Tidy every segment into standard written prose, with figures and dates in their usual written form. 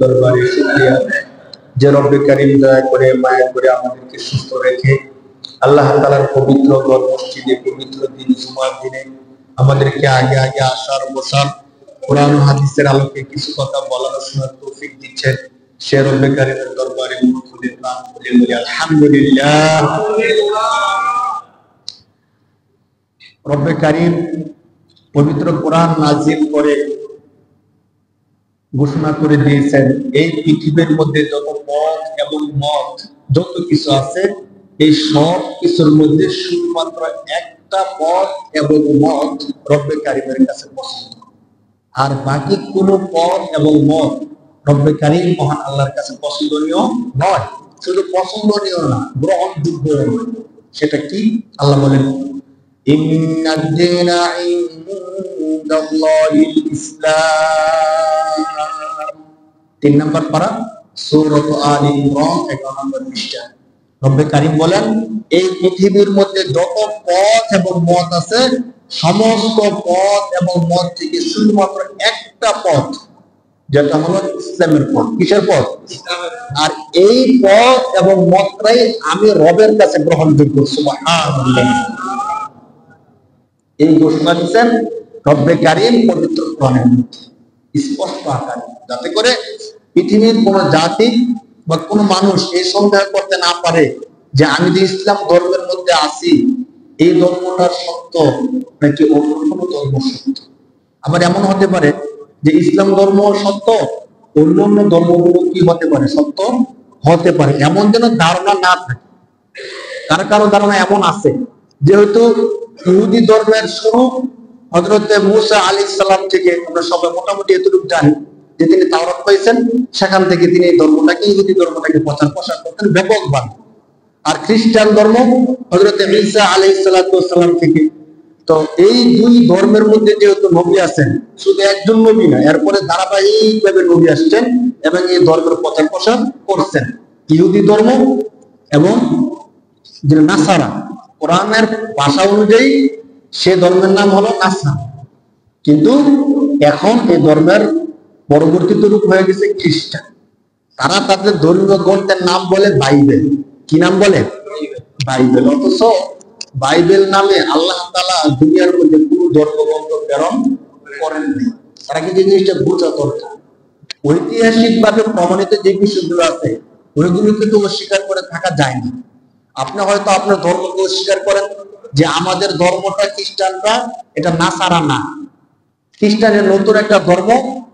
দরবারে শুকরিয়া যে রব্বে কারীম দয়া করে মায়া করে আমাদেরকে সুস্থ রেখে আল্লাহ তাআলার পবিত্র ঘর মসজিদে পবিত্র দিন জুমার দিনে আমাদেরকে আগে আগে আসার বসার কোরআন ও হাদিসের আলোকে কিছু কথা বলার শোনার তৌফিক দিচ্ছেন। সে রব্বে কারীমের দরবারে মুখ খুলে প্রাণ খুলে বলি আলহামদুলিল্লাহ। রব্বে কারীম পবিত্র কোরআন নাজিল করে ঘোষণা করে দিয়েছেন এই পৃথিবীর মধ্যে যত পথ এবং মত যত কিছু আছে এই সব কিছুর মধ্যে শুধুমাত্র একটা পথ এবং মত রব্বে কারীমের কাছে পছন্দ, আর বাকি কোনো পথ এবং মত রব্বে কারীম মহান আল্লাহর কাছে পছন্দনীয় নয়। শুধু পছন্দনীয় না, গ্রহণযোগ্য নয়। সেটা কি? আল্লাহ বলেন ইন্নাদ দীনা ইনদাল্লাহিল ইসলাম। 3 নম্বর পারা সূরা আলে ইমরান 11 নম্বর পৃষ্ঠা। রব্বে কারীম বলেন এই পৃথিবীর মধ্যে যত পথ এবং মত আছে সমস্ত পথ এবং মত থেকে শুধুমাত্র একটা পথ, যেটা হলো ইসলামের পথ। কিসের পথ? আর এই পথ এবং মতটাই আমি রবের কাছে গ্রহণযোগ্য। সুবহানাল্লাহ। এই ঘোষণা দিচ্ছেন রব্বে কারীম পবিত্র কোরআনের মধ্যে স্পষ্ট আকারে, যাতে করে পৃথিবীর কোন জাতি বা কোন মানুষ এই সন্দেহ করতে না পারে যে আমি যে ইসলাম ধর্মের মধ্যে আছি এই ধর্মটা সত্য নাকি অন্য কোনো ধর্ম সত্য। আবার এমন হতে পারে যে ইসলাম ধর্ম সত্য, অন্য অন্য ধর্মগুলো কি হতে পারে? সত্য হতে পারে। এমন যেন ধারণা না থাকে। কারো কারো ধারণা এমন আছে যেহেতু ইহুদি ধর্মের শুরু হযরত মুসা আলাইহিস সালাম থেকে, আমরা সবাই মোটামুটি এতটুকু জানি যে তিনি তাওরাত পাইছেন, সেখান থেকে তিনি এই ধর্মটাকে ইহুদি ধর্মটাকে প্রচার করতেন ব্যাপকভাবে। আর খ্রিস্টান ধর্ম হযরত ঈসা আলাইহিস সালাম থেকে। তো এই দুই ধর্মের মধ্যে যেহেতু নবী আছেন, শুধু একজন নবী না, এরপরে ধারাবাহিকভাবে নবী আসছেন এবং এই ধর্মের প্রচার প্রসার করছেন। ইহুদি ধর্ম এবং যে নাসারা, কোরআনের ভাষা অনুযায়ী সে ধর্মের নাম হলো নাসারা, কিন্তু এখন এই ধর্মের পরবর্তীত রূপ হয়ে গেছে খ্রিস্টান। তারা তাদের ধর্মীয় গ্রন্থের নাম বলে বাইবেল। কি নাম বলে? বাইবেল। অথচ বাইবেল নামে আল্লাহ তাআলা দুনিয়ার মধ্যে কোনো ধর্মগ্রন্থ প্রেরণ করেননি। তারা কি জিনিসটা বোঝা দরকার। ঐতিহাসিকভাবে প্রমাণিত যে বিষয়গুলো আছে ওইগুলোকে তো অস্বীকার করে থাকা যায় না। আপনি হয়তো আপনার ধর্মকে অস্বীকার করেন যে আমাদের ধর্মটা খ্রিস্টানরা এটা নাসারা না, খ্রিস্টানের নতুন একটা ধর্ম,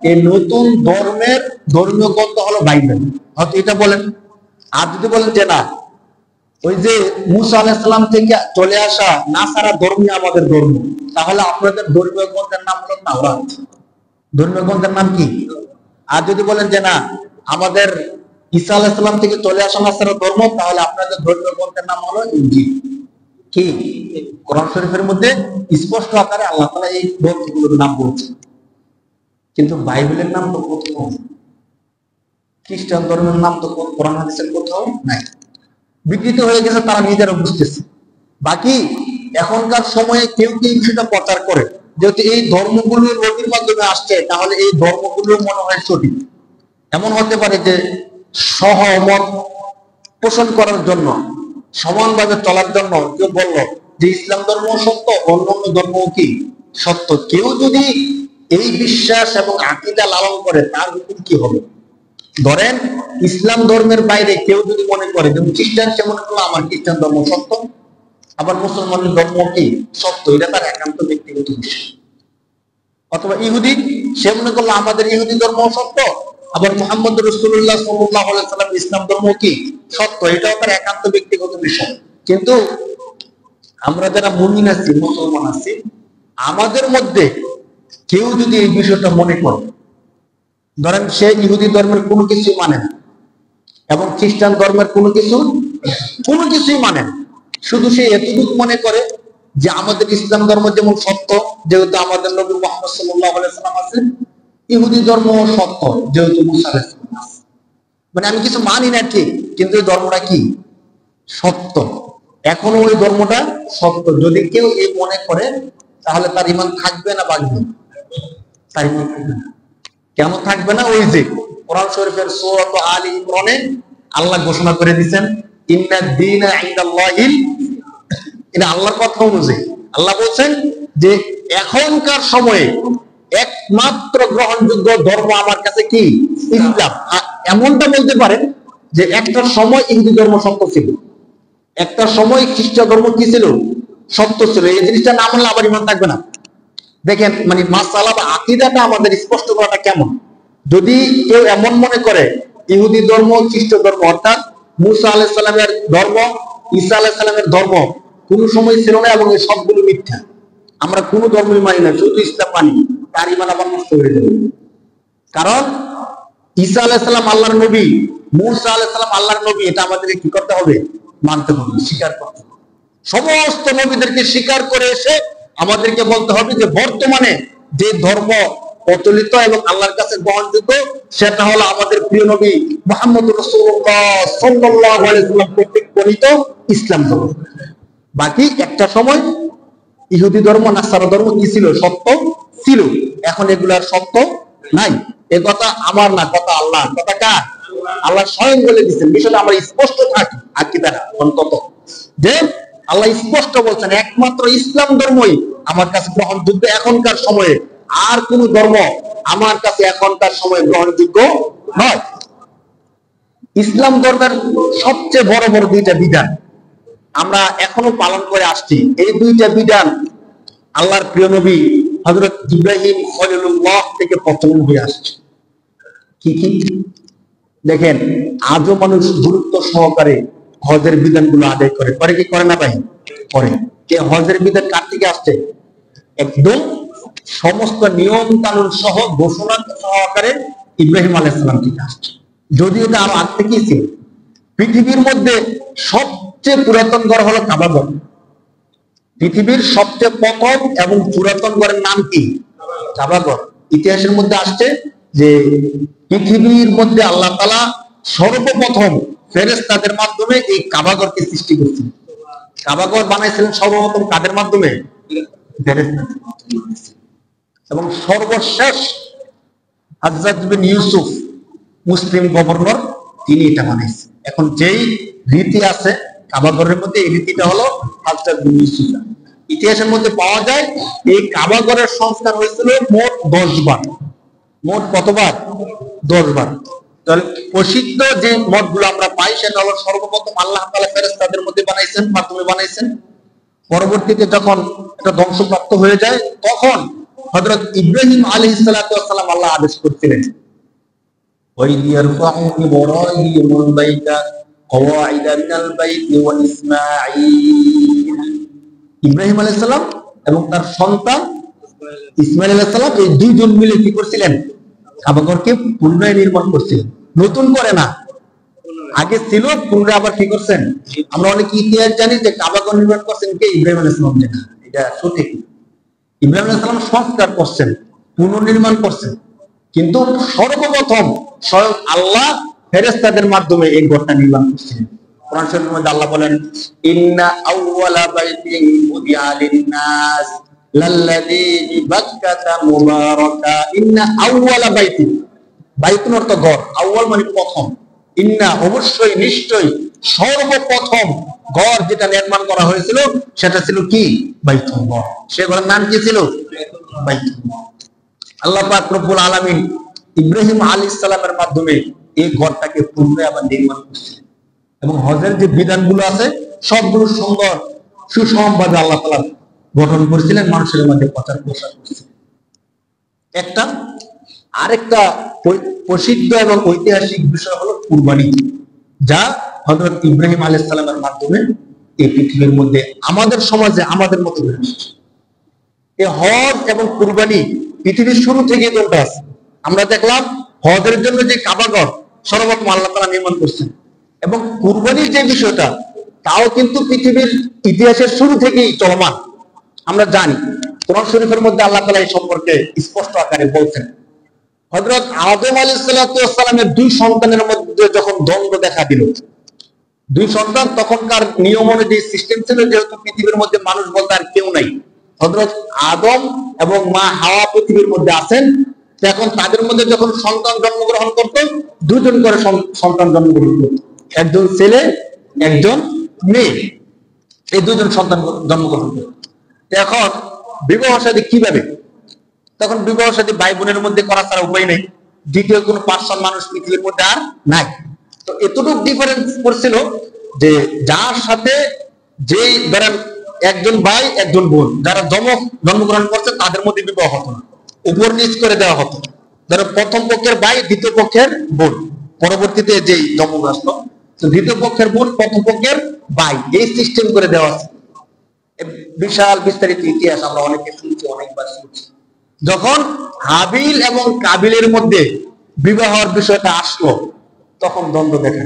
এই নতুন ধর্মের ধর্মীয় গ্রন্থ হলো বাইবেল, হয়তো এটা বলেন। আর যদি বলেন যে না, ওই যে মুসা আলাইহিস সালাম থেকে চলে আসা নাসারা ধর্মই আমাদের ধর্ম, তাহলে আপনাদের ধর্মীয় গ্রন্থের নাম হলো তাওরাত। ধর্মীয় গ্রন্থের নাম কি? আর যদি বলেন যে না, আমাদের ঈসা আলাইহিস সালাম থেকে চলে আসা নাসারা ধর্ম, তাহলে আপনাদের ধর্মীয় গ্রন্থের নাম হলো ইনজিল। কি? কোরআন শরীফের মধ্যে স্পষ্ট আকারে আল্লাহ তাআলা এই গ্রন্থগুলোর নাম বলছেন, কিন্তু বাইবেলের নাম তো কোথাও, খ্রিস্টান ধর্মের নাম তো কোরআন হাদিসের কোথাও নাই। বিকৃত হয়ে গেছে, তারা নিজেরা বুঝতেছে। বাকি এখনকার সময়ে কেউ কেউ সেটা প্রচার করে, যেহেতু এই ধর্মগুলো নবীর মাধ্যমে আসছে, তাহলে এই ধর্মগুলো মনে হয় সঠিক। এমন হতে পারে যে সহমত পোষণ করার জন্য, সমানভাবে চলার জন্য কেউ বলল যে ইসলাম ধর্ম সত্য, অন্যান্য ধর্ম কি সত্য। কেউ যদি এই বিশ্বাস এবং আকীদা লালন করে তার হুকুম কি হবে? ধরেন ইসলাম ধর্মের বাইরে কেউ যদি মনে করে, যেমন খ্রিস্টান, সে মনে করলো আমার খ্রিস্টান ধর্ম সত্য, আবার মুসলমানের ধর্ম কি সত্য, এটা তার একান্ত ব্যক্তিগত বিষয়। অথবা ইহুদি, সে মনে করলো আমাদের ইহুদি ধর্ম সত্য, আবার মুহাম্মদ রাসূলুল্লাহ সাল্লাল্লাহু আলাইহি ওয়াসাল্লাম ইসলাম ধর্ম কি সত্য, এটাও তার একান্ত ব্যক্তিগত বিষয়। কিন্তু আমরা যারা মুমিন আছি, মুসলমান আছি, আমাদের মধ্যে কেউ যদি এই বিষয়টা মনে করে, ধরেন সে ইহুদি ধর্মের কোনো কিছু মানে না এবং খ্রিস্টান ধর্মের কোনো কিছুই মানে না, শুধু সে এতটুকু মনে করে যে আমাদের ইসলাম ধর্ম যেমন সত্য, যেহেতু আমাদের নবী মুহাম্মদ সাল্লাল্লাহু আলাইহি ওয়াসাল্লাম আছেন, ইহুদি ধর্ম সত্য, যেহেতু মুসা আলাইহিস সালাম আছেন। মানে আমি কিছু মানি না ঠিক, কিন্তু এই ধর্মটা কি সত্য, এখনো ওই ধর্মটা সত্য। যদি কেউ এই মনে করে তাহলে তার ঈমান থাকবে না বাড়বে? তার ঈমান থাকবে না। কেন থাকবে না? ওই যে কোরআন শরীফের সূরা আলী ইমরানে আল্লাহ ঘোষণা করে দিয়েছেন ইন্নাদ দীনা ইনদাল্লাহিল, এটা আল্লাহর কথা অনুযায়ী আল্লাহ বলছেন যে এখনকার সময়ে একমাত্র গ্রহণযোগ্য ধর্ম আমার কাছে কি ইসলাম। এমনটা বলতে পারেন যে একটা সময় ইহুদি ধর্ম সত্য ছিল, একটা সময় খ্রিস্ট ধর্ম কি ছিল সত্য ছিল। এই জিনিসটা না মানলে আবার ইমান থাকবে না। দেখেন মানে মাসালা বা আকীদাটা আমাদের স্পষ্ট করাটা কেমন। যদি কেউ এমন মনে করে ইহুদি ধর্ম খ্রিস্ট ধর্ম অর্থাৎ মুসা আলাইহিস সালামের ধর্ম ঈসা আলাইহিস সালামের ধর্ম কোন সময় ছিল না এবং এই সবগুলো মিথ্যা, আমরা কোন ধর্মই মানি না, শুধু ইসলাম মানি, তার ইমান আবার নষ্ট হয়ে যাবে। কারণ ঈসা আলাইহিস সালাম আল্লাহর নবী, মুসা আলাইহিস সালাম আল্লাহর নবী, এটা আমাদেরকে কি করতে হবে? মানতে হবে, স্বীকার করতে হবে। সমস্ত নবীদেরকে স্বীকার করে এসে আমাদেরকে বলতে হবে যে বর্তমানে যে ধর্ম প্রচলিত এবং আল্লাহর কাছে গ্রহণযোগ্য সেটা হলো আমাদের প্রিয় নবী মুহাম্মদ রাসূলুল্লাহ সাল্লাল্লাহু আলাইহি ওয়াসাল্লাম কর্তৃক প্রণীত ইসলাম ধর্ম। বাকি একটা সময় ইহুদি ধর্ম নাসারা ধর্ম কি ছিল? সত্য ছিল। এখন এগুলার সত্য নাই। এ কথা আমার না, কথা আল্লাহ। কথা কার? আল্লাহ স্বয়ং বলে দিচ্ছেন। বিষয়টা আমরা স্পষ্ট থাকি আকীদাটা অন্তত, যে আল্লাহ স্পষ্ট বলছেন একমাত্র ইসলাম ধর্মই আমার কাছে গ্রহণযোগ্য এখনকার সময়ে, আর কোন ধর্ম আমার কাছে এখনকার সময়ে গ্রহণযোগ্য নয়। ইসলাম ধর্মের সবচেয়ে বড় বড় দুইটা বিধান আমরা এখনো পালন করে আসছি। এই দুইটা বিধান আল্লাহর প্রিয় নবী হযরত ইব্রাহিম খলিলুল্লাহ থেকে প্রচলন হয়ে আসছে। কি কি দেখেন, আজও মানুষ গুরুত্ব সহকারে হজের বিধানগুলো আদায় করে। করে কি করে না ভাই? করে। এই হজের বিধান কার থেকে আসছে? একদম সমস্ত নিয়ম কানুন সহ ঘোষণা সহকারে ইব্রাহিম আলাইহিস সালাম থেকে আসছে। যদিও এটা আরো আগ থেকেই ছিল। পৃথিবীর মধ্যে সবচেয়ে পুরাতন ঘর হলো কাবা ঘর। পৃথিবীর সবচেয়ে প্রথম এবং পুরাতন ঘরের নাম কি? কাবা ঘর। ইতিহাসের মধ্যে আসছে যে পৃথিবীর মধ্যে আল্লাহ তাআলা সর্বপ্রথম ফেরেশতাদের মাধ্যমে এই কাবা ঘরকে সৃষ্টি করেছিলেন। কাবা ঘর বানাইছিলেন সর্বপ্রথম কাদের মাধ্যমে? ফেরেশতাদের মাধ্যমে। এবং সর্বশেষ হযরত বিন ইউসুফ মুসলিম গভর্নর, তিনি এটা বানাইছেন। এখন যেই রীতি আছে কাবা ঘরের মধ্যে, এই রীতিটা হলো হযরত বিন ইউসুফ। ইতিহাসের মধ্যে পাওয়া যায় এই কাবা ঘরের সংস্কার হয়েছিল মোট 10 বার। মোট কতবার? 10 বার। তাহলে প্রসিদ্ধ যে মতগুলো আমরা পাই সেটা হলো সর্বপ্রথম আল্লাহ তাআলা ফেরেশতাদের মধ্যে বানাইছেন, মাধ্যমে বানাইছেন। পরবর্তীতে যখন এটা ধ্বংসপ্রাপ্ত হয়ে যায় তখন হযরত ইব্রাহিম আলাইহিস সালাতু ওয়াস সালাম আল্লাহ আদেশ করছিলেন وَإِذْ يَرْفَعُ إِبْرَاهِيمُ الْبَيْتَ قَوَاعِدَ مِنَ الْبَيْتِ وَإِسْمَاعِيلُ। ইব্রাহিম আলাইহিস সালাম এবং তার সন্তান ইসমাঈল আলাইহিস সালাম এই দুইজন মিলে কি করছিলেন? কাবা ঘরকে পুনরায় নির্মাণ করছিলেন। নতুন করে না, আগে ছিল, পুনরায় আবার কি করছেন? আমরা অনেক ইতিহাস জানি যে কাবা ঘর নির্মাণ করছেন কে? ইব্রাহিম আলাইহিস সালাম। এটা সঠিক। ইব্রাহিম আলাইহিস সালাম সংস্কার করছেন, পুনর্নির্মাণ করছেন, কিন্তু সর্বপ্রথম স্বয়ং আল্লাহ ফেরেশতাদের মাধ্যমে এই ঘরটা নির্মাণ করছিলেন। কোরআন শরীফের মধ্যে আল্লাহ বলেন ইন্না আউওয়ালা বাইতিন বুদিআ লিন-নাস লাল্লাযী বিবাক্কাতা মুবারাকা। ইন্না আউওয়ালা বাইতিন, বাইতুন অর্থ ঘর, আউয়াল মানে প্রথম। ইন্না অবশ্যই, নিশ্চয়ই, সর্বপ্রথম ঘর যেটা নির্মাণ করা হয়েছিল সেটা ছিল কি? বাইতুল্লাহ। সে ঘরের নাম কি ছিল? বাইতুল্লাহ। আল্লাহ পাক রব্বুল আলামিন ইব্রাহিম আলাইহিস সালামের মাধ্যমে এই ঘরটাকে পুনরায় আবার নির্মাণ করছিলেন। এবং হজের যে বিধানগুলো আছে সবগুলো সুন্দর সুষমভাবে আল্লাহ তাআলা গঠন করেছিলেন, মানুষের মধ্যে প্রচার প্রসার করছিলেন। একটা আরেকটা প্রসিদ্ধ এবং ঐতিহাসিক বিষয় হলো কুরবানি, যা হযরত ইব্রাহিম আলাইহিস সালামের মাধ্যমে এই পৃথিবীর মধ্যে আমাদের সমাজে আমাদের মতো হয়ে এসেছে। এই হজ এবং কুরবানি পৃথিবীর শুরু থেকে চলতে আছে। আমরা দেখলাম হজের জন্য যে কাবা ঘর সর্বপ্রথম আল্লাহ তাআলা নির্মাণ করছেন, এবং কুরবানির যে বিষয়টা তাও কিন্তু পৃথিবীর ইতিহাসের শুরু থেকেই চলমান। আমরা জানি কোরআন শরীফের মধ্যে আল্লাহ তাআলা এই সম্পর্কে স্পষ্ট আকারে বলছেন। হযরত আদম আলাইহিস সালাতু ওয়াস সালামের দুই সন্তানের মধ্যে যখন দ্বন্দ্ব দেখা দিল, দুই সন্তান, তখনকার নিয়ম অনুযায়ী সিস্টেম ছিল যেহেতু পৃথিবীর মধ্যে মানুষ বলতে আর কেউ নাই, হযরত আদম এবং মা হাওয়া পৃথিবীর মধ্যে আছেন, এখন তাদের মধ্যে যখন সন্তান জন্মগ্রহণ করত, দুজন করে সন্তান জন্মগ্রহণ করত, একজন ছেলে একজন মেয়ে, এই দুজন সন্তান জন্মগ্রহণ করত। এখন বিবাহ শাদী কিভাবে? তখন বিবাহ শাদী ভাই বোনের মধ্যে করা ছাড়া উপায় নেই, দ্বিতীয় কোনো পার্সন মানুষ পৃথিবীর মধ্যে আর নাই। তো এতটুকু ডিফারেন্স করছিল যে যার সাথে যেই ধরেন একজন ভাই একজন বোন যারা জন্মগ্রহণ করছে তাদের মধ্যে বিবাহ হতো না, উপর নিচ করে দেওয়া হতো। ধরো প্রথম পক্ষের ভাই দ্বিতীয় পক্ষের বোন, পরবর্তীতে যেই জন্ম আসলো দ্বিতীয় পক্ষের বোন প্রথম পক্ষের ভাই, এই সিস্টেম করে দেওয়া আছে। বিশাল বিস্তারিত ইতিহাস আমরা অনেকে শুনছি, অনেকবার শুনছি। যখন হাবিল এবং কাবিলের মধ্যে বিবাহের বিষয়টা আসলো তখন দ্বন্দ্ব দেখা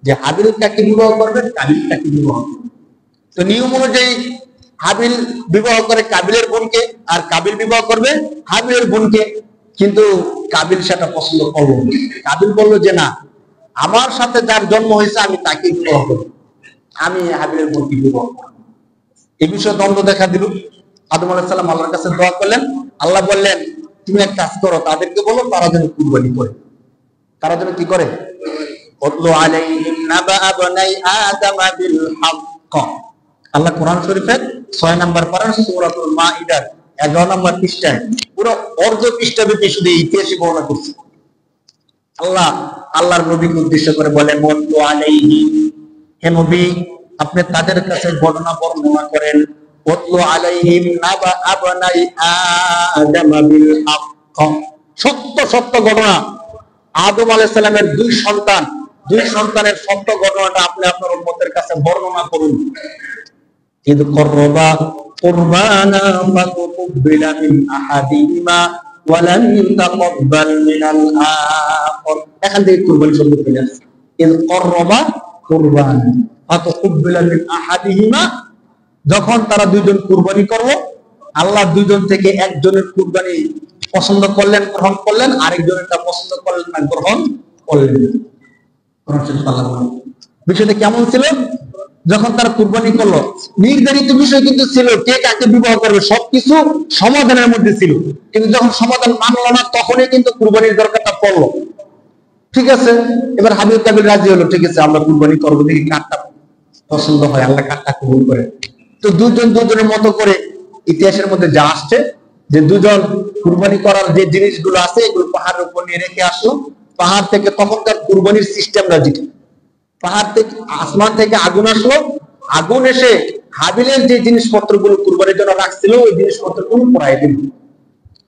যে হাবিল কাকে বিবাহ করবে, কাবিল কাকে বিবাহ করবে। তো নিয়ম অনুযায়ী হাবিল বিবাহ করে কাবিলের বোনকে, আর কাবিল বিবাহ করবে হাবিলের বোনকে। কিন্তু কাবিল সেটা পছন্দ করলো না। কাবিল বললো যে না, আমার সাথে যার জন্ম হয়েছে আমি তাকে বিবাহ করব, আমি হাবিলের বোনকে বিবাহ করব। এই বিষয়ে দ্বন্দ্ব দেখা দিল। আদম আলাইহিস সালাম আল্লাহর কাছে দোয়া করলেন, আল্লাহ বললেন তুমি এক কাজ করো, তাদেরকে বলো তারা যেন কুরবানি করে। তারা যেন কি করে? উতলু আলাইহিম নাবা আবনাই আদম বিল হক। আল্লাহ কোরআন শরীফের 6 নম্বর পারা সূরাতুল মাইদার 11 নম্বর পৃষ্ঠায় পুরো অর্ধ পৃষ্ঠাব্যাপী শুধু ইতিহাসই বর্ণনা করছে। আল্লাহর নবীকে উদ্দেশ্য করে বলেন, উতলু আলাইহিম, হে নবী আপনি তাদের কাছে ঘটনা বর্ণনা করেন, উতলু আলাইহিম নাবা আবনাই আদম বিল হক, সত্য সত্য ঘটনা। আদম আলাইহিস সালামের দুই সন্তানের সত্য ঘটনাটা আপনি আপনার উম্মতের কাছে বর্ণনা করুন। ইদ করবা কুরবানা ফাতুকবিলা মিন আহাদিহিমা ওয়া লাম তাকাব্বাল মিনাল আখর। এখান থেকে কুরবানি শব্দ চলে আসছে। ইদ করবা কুরবানা ফাতুকবিলা মিন আহাদিহিমা, যখন তারা দুইজন কুরবানি করলো, আল্লাহ দুইজন থেকে একজনের কুরবানি পছন্দ করলেন, গ্রহণ করলেন, আরেকজনেরটা পছন্দ করলেন না, গ্রহণ করলেন। বিষয়টা কেমন ছিল? যখন তারা কুরবানি করলো, নির্ধারিত বিষয় কিন্তু ছিল কে কাকে বিবাহ করবে, সবকিছু সমাধানের মধ্যে ছিল। কিন্তু যখন সমাধান মানলো না তখনই কিন্তু কুরবানির দরকারটা পড়লো। ঠিক আছে, এবার হাবিল কাবিল রাজি হলো, ঠিক আছে আমরা কুরবানি করবো, দেখি কারটা পছন্দ হয়, আল্লাহ কারটা কবুল করে। তো দুজনের মতো করে ইতিহাসের মধ্যে যা আসছে যে দুজন কুরবানি করার যে জিনিসগুলো আছে এগুলো পাহাড়ের উপর নিয়ে রেখে আসলো। পাহাড় থেকে তখনকার কুরবানির সিস্টেমটা যেটা, পাহাড় থেকে আসমান থেকে আগুন আসলো, আগুন এসে হাবিলের যে জিনিসপত্র গুলো কুরবানির জন্য রাখছিল ওই জিনিসপত্র গুলো পোড়াই দিল,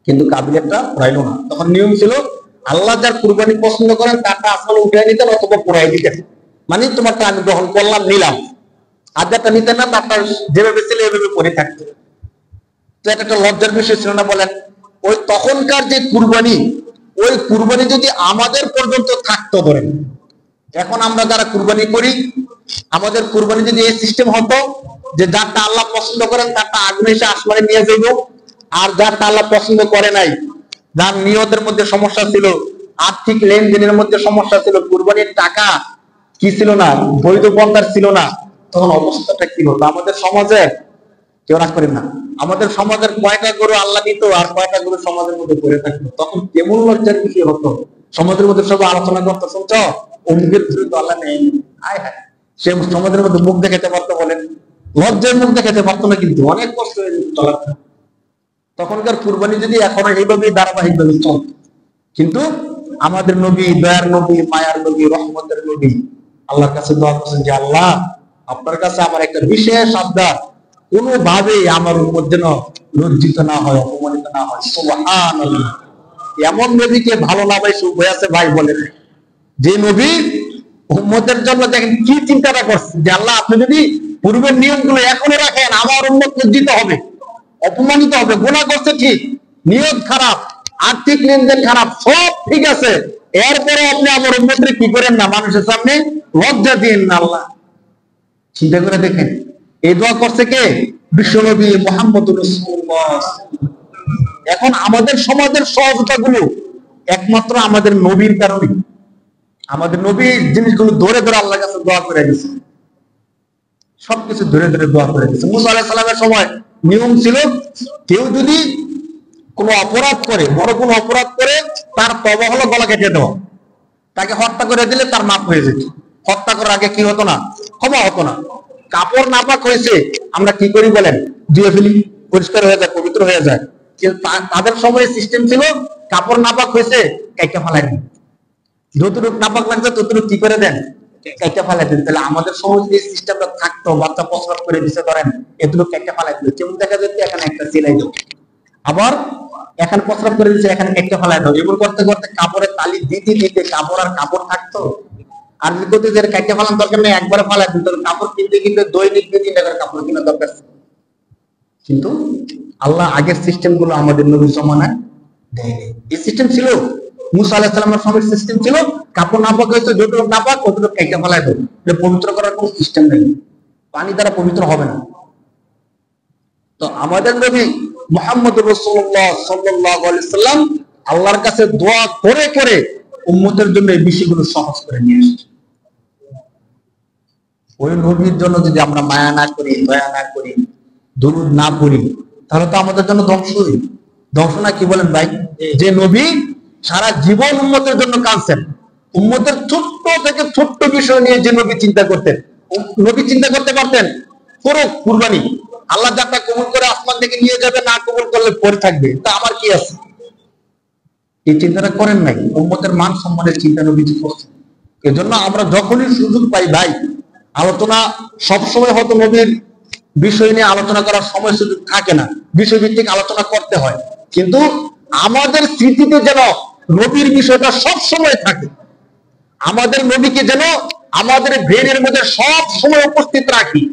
কিন্তু কাবিলেরটা পোড়াইলো না। তখন নিয়ম ছিল আল্লাহ যার কুরবানি পছন্দ করেন তারটা আসমানে উঠাই নিতেন অথবা পোড়াই দিতেন, মানে তোমারটা আমি গ্রহণ করলাম, নিলাম। আর যারটা নিতেন না তারটা যেভাবে ছিল এভাবে পড়ে থাকতো। তো এটা একটা লজ্জার বিষয় ছিল না? বলেন, ওই তখনকার যে কুরবানি, ওই কুরবানি যদি আমাদের পর্যন্ত থাকতো, ধরেন এখন আমরা যারা কুরবানি করি, আমাদের কুরবানি যদি এই সিস্টেম হতো যে যারটা আল্লাহ পছন্দ করেন তারটা আগুন এসে আসমানে নিয়ে যাইব, আর যারটা আল্লাহ পছন্দ করে নাই, যার নিয়তের মধ্যে সমস্যা ছিল, আর্থিক লেনদেনের মধ্যে সমস্যা ছিল, কুরবানির টাকা কি ছিল না, বৈধ পন্থার ছিল না, তখন অবস্থাটা কি হতো? আমাদের সমাজে কেউ রাগ করেন না, আমাদের সমাজের কয়টা গরু আল্লাহ নিত আর কয়টা গরু সমাজের মধ্যে পড়ে থাকতো, তখন কেমন লজ্জার বিষয় হতো। সমাজের মধ্যে সব আলোচনা করতো, শুনছ অমুকের তো আল্লাহ নেই, আয় হায়, সে সমাজের মধ্যে মুখ দেখাতে পারতো, বলেন লজ্জার মুখ দেখাতে পারতো না, কিন্তু অনেক কষ্ট হয়ে যেত চলাটা। তখনকার কুরবানি যদি এখনো এইভাবে ধারাবাহিক ভাবে চলত, কিন্তু আমাদের নবী, দয়ার নবী, মায়ার নবী, রহমতের নবী আল্লাহর কাছে দোয়া করছেন যে আল্লাহ আপনার কাছে আমার একটা বিশেষ আবদার, কোনোভাবেই আমার উম্মত যেন লজ্জিত না হয়, অপমানিত না হয়। সুবহানাল্লাহ, এমন নবীকে ভালো না ভাই সুখ হয়ে আছে ভাই, বলে যে নবী উম্মতের জন্য দেখেন কি চিন্তাটা করছে যে আল্লাহ আপনি যদি পূর্বের নিয়মগুলো এখনো রাখেন, আমার উম্মত লজ্জিত হবে, অপমানিত হবে। গুনাহ করছে ঠিক, নিয়ত খারাপ, আর্থিক লেনদেন খারাপ, সব ঠিক আছে, এরপরে আপনি আমার উম্মতকে কি করেন না, মানুষের সামনে লজ্জা দিন না। আল্লাহ চিন্তা করে দেখেন, এই দোয়া করছে কে? বিশ্বনবী মুহাম্মদুর রাসূলুল্লাহ। এখন আমাদের সমাজের সহজতাগুলো একমাত্র আমাদের নবীর কারণে, আমাদের নবীর জিনিসগুলো ধরে ধরে আল্লাহর কাছে দোয়া করে গেছে, সবকিছু ধরে ধরে দোয়া করে গেছে। মুসা আলাইহিস সালামের সময় নিয়ম ছিল কেউ যদি কোনো অপরাধ করে, বড় কোনো অপরাধ করে, তার তওবা হলো গলা কেটে দেওয়া। তাকে হত্যা করে দিলে তার মাপ হয়ে যেত। হত্যা করার আগে কি হতো না? ক্ষমা হতো না। কাপড় নাপাক হয়েছে, আমরা কি করি বলেন? ধুয়ে ফেলি, পরিষ্কার হয়ে যায়, পবিত্র হয়ে যায়। কিন্তু তাদের সময় সিস্টেম ছিল, কাপড় নাপাক হয়েছে কাইটা ফালাই দিন, যতটুকু নাপাক লাগছে ততটুকু কি করে দেন? কাইটা ফালাই দিন। তাহলে আমাদের সময় যে সিস্টেমটা থাকতো, বাচ্চা প্রস্রাব করে দিতে ধরেন, এতটুকু কাইটা ফালাই দিল, কেমন দেখা যেত? এখানে একটা সিলাই দাও, আবার এখানে প্রস্রাব করে দিচ্ছে, এখানে একটা ফালাই দাও, এগুলো করতে করতে কাপড়ের তালি দিতে দিতে কাপড় আর কাপড় থাকতো। আর যদি কাইটা ফালান দরকার নেই, একবারে ফালাই দিত, কাপড় কিনতে কিনতে দৈনিক 2-3 টাকার কাপড় কেনা দরকার। কিন্তু আল্লাহ আগের সিস্টেম গুলো আমাদের নবীর জমানায় দেয়নি। এই সিস্টেম ছিল মুসা আলাইহিস সালামের সময়, সিস্টেম ছিল কাপড় নাপাক হয়েছে, যতটুকু নাপাক ততটুকু কাইটা ফালাই দাও। পবিত্র করার কোনো সিস্টেম নেই, পানি দ্বারা পবিত্র হবে না। তো আমাদের নবী মুহাম্মদুর রাসূলুল্লাহ সাল্লাল্লাহু আলাইহি ওয়াসাল্লাম আল্লাহর কাছে দোয়া করে করে উম্মতের জন্য এই বিষয়গুলো সহজ করে নিয়ে আসছে। ওই নবীর জন্য যদি আমরা মায়া না করি, দয়া না করি, দুরূদ না পড়ি, তাহলে তো আমাদের জন্য ধ্বংসই। ধ্বংস না, কি বলেন ভাই? যে নবী সারা জীবন উম্মতের জন্য কাঁদছেন, উম্মতের ছোট্ট থেকে ছোট্ট বিষয় নিয়ে যে নবী চিন্তা করতেন, নবী চিন্তা করতে পারতেন পুরো কুরবানি আল্লাহ যাটা কবুল করে আসমান থেকে নিয়ে যাবে, না কবুল করলে পড়ে থাকবে, তা আমার কি আছে? এই চিন্তাটা করেন নাই। উম্মতের মান সম্মানের চিন্তা নবীজি করছেন। এজন্য আমরা যখনই সুযোগ পাই ভাই, আলোচনা সবসময় হয়তো নবীর বিষয় নিয়ে আলোচনা করার সময় সুযোগ থাকে না, বিষয়ভিত্তিক আলোচনা করতে হয়, কিন্তু আমাদের স্মৃতিতে যেন নবীর বিষয়টা সব সময় থাকে। আমাদের নবীকে যেন আমাদের ব্রেনের মধ্যে সব সময় উপস্থিত রাখি।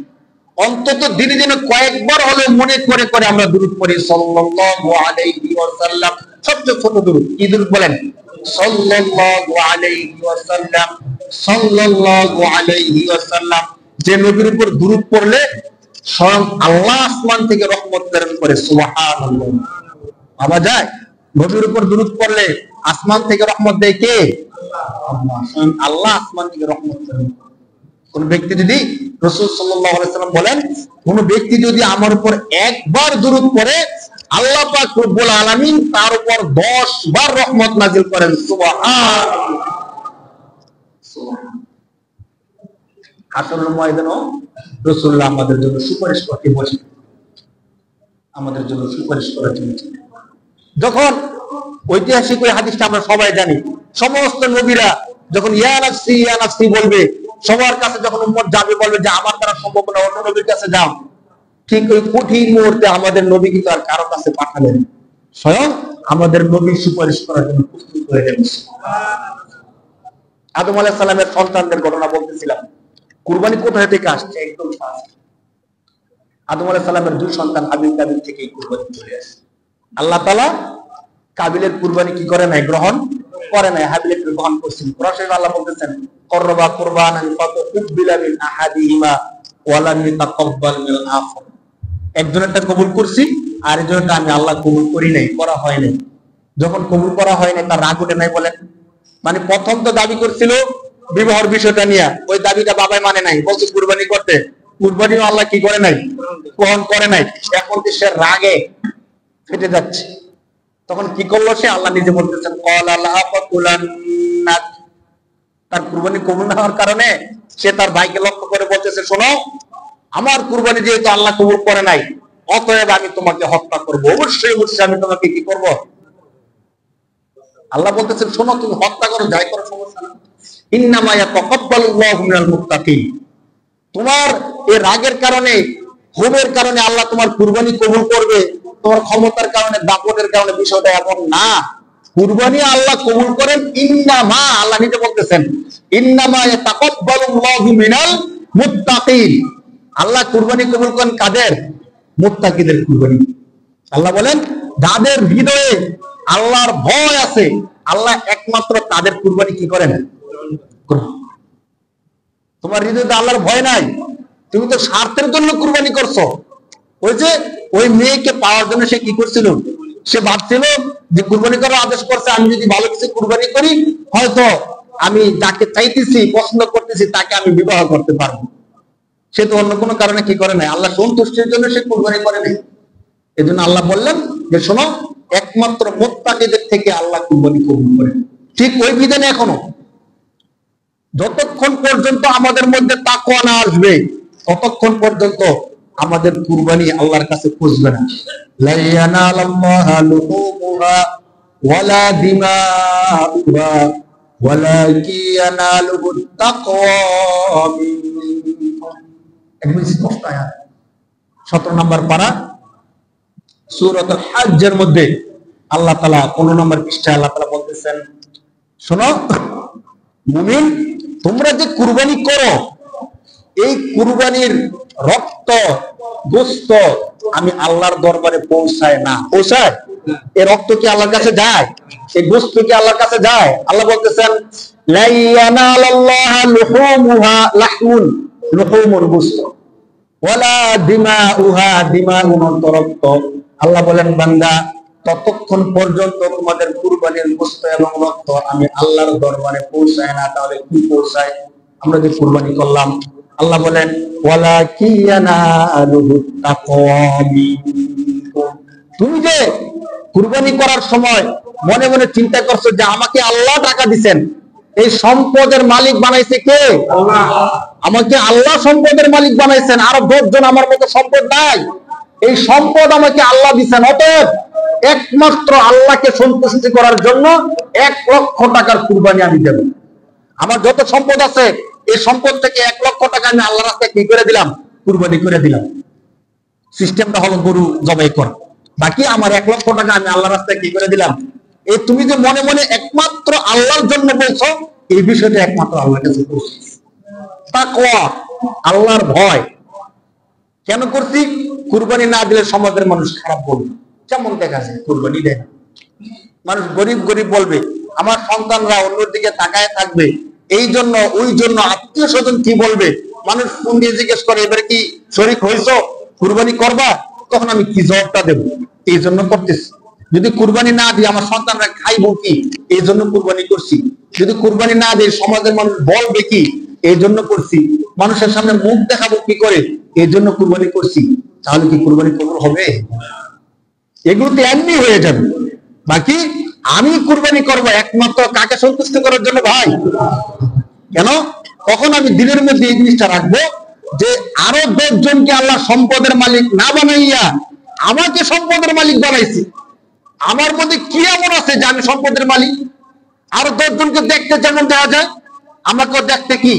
অন্তত দিনে দিনে কয়েকবার হলেও মনে করে করে আমরা দুরূদ পড়ি সাল্লাল্লাহু আলাইহি ওয়াসাল্লাম। সবচেয়ে ছোট দুরূদ কি দুরূদ বলেন? সাল্লাল্লাহু আলাইহি ওয়াসাল্লাম, সাল্লাল্লাহু আলাইহি ওয়াসাল্লাম। যে নবীর উপর দুরূদ পড়লে স্বয়ং আল্লাহ আসমান থেকে রহমত প্রেরণ করে। সুবহানাল্লাহ। ভাবা যায়? নবীর উপর দুরূদ পড়লে আসমান থেকে রহমত দেয় কে? আল্লাহ। স্বয়ং আল্লাহ আসমান থেকে রহমত প্রেরণ করে। কোন ব্যক্তি যদি, রাসূল সাল্লাল্লাহু আলাইহি ওয়াসাল্লাম বলেন, কোন ব্যক্তি যদি আমার উপর একবার দুরূদ পড়ে, আল্লাহ পাক রব্বুল আলামিন তার উপর 10 বার রহমত নাযিল করেন। সুবহানাল্লাহ। হাসরের ময়দানে রাসূলুল্লাহ আমাদের জন্য সুপারিশ করতে বসে, আমাদের জন্য সুপারিশ করার জন্য। যখন ঐতিহাসিক ওই হাদিসটা আমরা সবাই জানি, সমস্ত নবীরা যখন ইয়া নাফসি বলবে, সবার কাছে যখন উম্মত যাবে, বলবে যে আমার দ্বারা সম্ভব না, অন্য নবীর কাছে যাও, ঠিক ওই কঠিন মুহূর্তে আমাদের নবী কিন্তু আর কারো কাছে পাঠালেন, স্বয়ং আমাদের নবী সুপারিশ করার জন্য প্রস্তুত হয়ে গেলেন। আদম আলাইহিস সালামের সন্তানদের ঘটনা বলতেছিলাম। কুরবানি কোথা থেকে আসছে? একদম সহজ। আদম আলাইহিস সালামের 2 সন্তান হাবিল কাবিল থেকে কুরবানি চলে আসে। আল্লাহ তাআলা কাবিলের কুরবানি কি করে নাই? গ্রহণ করে নাই, হাবিলের গ্রহণ করছেন। কোরআনে আল্লাহ বলতেছেন, করবা কুরবানান ফাতুবিলা মিন আহাদিহিমা ওয়া লাম ইয়াতাকাব্বাল মিনাল আখর। একজনেরটা কবুল করছি, আর একজনেরটা আমি আল্লাহ কবুল করি নাই, করা হয় নাই। যখন কবুল করা হয় নাই, তার রাগ উঠে নাই বলেন? মানে প্রথম তো দাবি করছিল বিবাহের বিষয়টা নিয়ে, ওই দাবিটা বাবাই মানে নাই, বলছে কুরবানি করতে, কুরবানিও আল্লাহ কি করে নাই? গ্রহণ করে নাই। এখন কি সে রাগে ফেটে যাচ্ছে, তখন কি করলো সে? আল্লাহ নিজে বলতেছেন, তার কুরবানি কবুল না হওয়ার কারণে সে তার ভাইকে লক্ষ্য করে বলতেছে, শোনো, আমার কুরবানি যেহেতু আল্লাহ কবুল করে নাই, অতএব আমি তোমাকে হত্যা করবো। অবশ্যই অবশ্যই আমি তোমাকে কি করব? আল্লাহ বলতেছেন, শোনো, তুমি হত্যা করো, যাই করো, সমস্যা না। ইন্নামা ইয়াতাকাব্বালুল্লাহু মিনাল মুত্তাকিন। তোমার এই রাগের কারণে, ক্ষোভের কারণে আল্লাহ তোমার কুরবানি কবুল করবে, তোমার ক্ষমতার কারণে, দাপটের কারণে, বিষয়টা এমন না। কুরবানি আল্লাহ কবুল করেন ইন্নামা, আল্লাহ নিজে বলতেছেন, ইন্নামা ইয়াতাকাব্বালুল্লাহু মিনাল মুত্তাকিন। আল্লাহ কুরবানি কবুল করেন কাদের? মুত্তাকিদের কুরবানি। আল্লাহ বলেন, যাদের হৃদয়ে আল্লাহর ভয় আছে, আল্লাহ একমাত্র তাদের কুরবানি কি করেন? তোমার হৃদয়ে আল্লাহর ভয় নাই, তুমি তো স্বার্থের জন্য কুরবানি করছো। ওই যে ওই মেয়েকে পাওয়ার জন্য সে কি করছিল? সে ভাবছিল যে কুরবানি করার আদেশ করছে, আমি যদি ভালো কিছু কুরবানি করি, হয়তো আমি যাকে চাইতেছি, পছন্দ করতেছি, তাকে আমি বিবাহ করতে পারবো। সে তো অন্য কোনো কারণে কি করে নাই, আল্লাহ সন্তুষ্টির জন্য সে কুরবানি করে নাই। এই জন্য আল্লাহ বললেন যে, শোনো, একমাত্র মুত্তাকিদের থেকে আল্লাহ কুরবানি কবুল করেন। ঠিক ওই বিধানে এখনো যতক্ষণ পর্যন্ত আমাদের মধ্যে তাকওয়া না আসবে ততক্ষণ পর্যন্ত আমাদের কুরবানি আল্লাহর কাছে পৌঁছবে না। লা ইয়ানালাল্লাহা লুহুমুহা ওয়ালা দিমাউহা ওয়ালাকিন ইয়ানালুহুত তাকওয়া মিনকুম। একদম স্পষ্ট আয়াত, 17 নম্বর পারা সূরাতুল হজ্জের মধ্যে আল্লাহ তাআলা 15 নম্বর পৃষ্ঠায় আল্লাহ তাআলা বলতেছেন, শোনো মুমিন, তোমরা যে কুরবানি করো এই কুরবানির রক্ত গোশত আমি আল্লাহর দরবারে পৌঁছায় না। পৌঁছায়? এই রক্ত কি আল্লাহর কাছে যায়? এই গোশত কি আল্লাহর কাছে যায়? আল্লাহ বলতেছেন লা ইয়ানালাল্লাহা লুহুমুহা লাহমুন, লুহুমুল গোশত ওয়ালা দিমাউহা, দিমাউন রক্ত। আল্লাহ বলেন বান্দা, ততক্ষণ পর্যন্ত তোমাদের কুরবানির গোশত এবং রক্ত আমি আল্লাহর দরবারে পৌঁছায় না। তাহলে কি পৌঁছায়? আমরা যে কুরবানি করলাম, আল্লাহ বলেন ওয়ালাকিন ইয়ানালুহুত তাকওয়া মিনকুম। তুমি যে কুরবানি করার সময় মনে মনে চিন্তা করছো যে আমাকে আল্লাহ টাকা দিবেন, এই সম্পদের মালিক বানাইছে কে? আল্লাহ। আমাকে আল্লাহ সম্পদের মালিক বানাইছেন, আরো 10 জন আমার মতো সম্পদ নাই। এই সম্পদ আমাকে আল্লাহ দিবেন, অতএব একমাত্র আল্লাহকে সন্তুষ্টি করার জন্য 1 লক্ষ টাকার কুরবানি আমি দেব। আমার যত সম্পদ আছে এই সম্পদ থেকে 1 লক্ষ টাকা আমি আল্লাহর রাস্তায় কি করে দিলাম? কুরবানি করে দিলাম। সিস্টেমটা হলো গরু জবাই করা, বাকি আমার 1 লক্ষ টাকা আমি আল্লাহর রাস্তায় কি করে দিলাম। এই তুমি যে মনে মনে একমাত্র আল্লাহর জন্য বলছো, এই বিষয়টা একমাত্র আল্লাহর কাছে বলছো। তাকওয়া, আল্লাহর ভয়। কেন করছি? কুরবানি না দিলে সমাজের মানুষ খারাপ বলবে। যেমন দেখা যায় কুরবানি দেয় না, মানুষ গরিব গরিব বলবে, আমার সন্তানরা অন্যদিকে তাকায় থাকবে, এই জন্য ওই জন্য আত্মীয় স্বজন কি বলবে। মানুষ ফোন দিয়ে জিজ্ঞেস করে এবারে কি শরীক হইছো, কুরবানি করবা? তখন আমি কি জবাবটা দেব? এই জন্য করতেছি। যদি কুরবানি না দিই আমার সন্তানরা খাইবো কি, এই জন্য কুরবানি করছি। যদি কুরবানি না দিই সমাজের মানুষ বলবে কি, এই জন্য করছি। মানুষের সামনে মুখ দেখাবো কি করে, এই জন্য কুরবানি করছি। তাহলে কি কুরবানি কবুল হবে? এগুলো তো এমনি হয়ে যাবে। বাকি আমি কুরবানি করব একমাত্র কাকে সন্তুষ্ট করার জন্য? ভাই, কেন? তখন আমি দিনের মধ্যে এই জিনিসটা রাখবো যে আরো 10 জনকে আল্লাহ সম্পদের মালিক না বানাইয়া আমাকে সম্পদের মালিক বানাইছে। আমার মধ্যে কি এমন আছে যে আমি সম্পদের মালিক? আরো 10 জনকে দেখতে যেমন দেখা যায়, আমাকেও দেখতে কি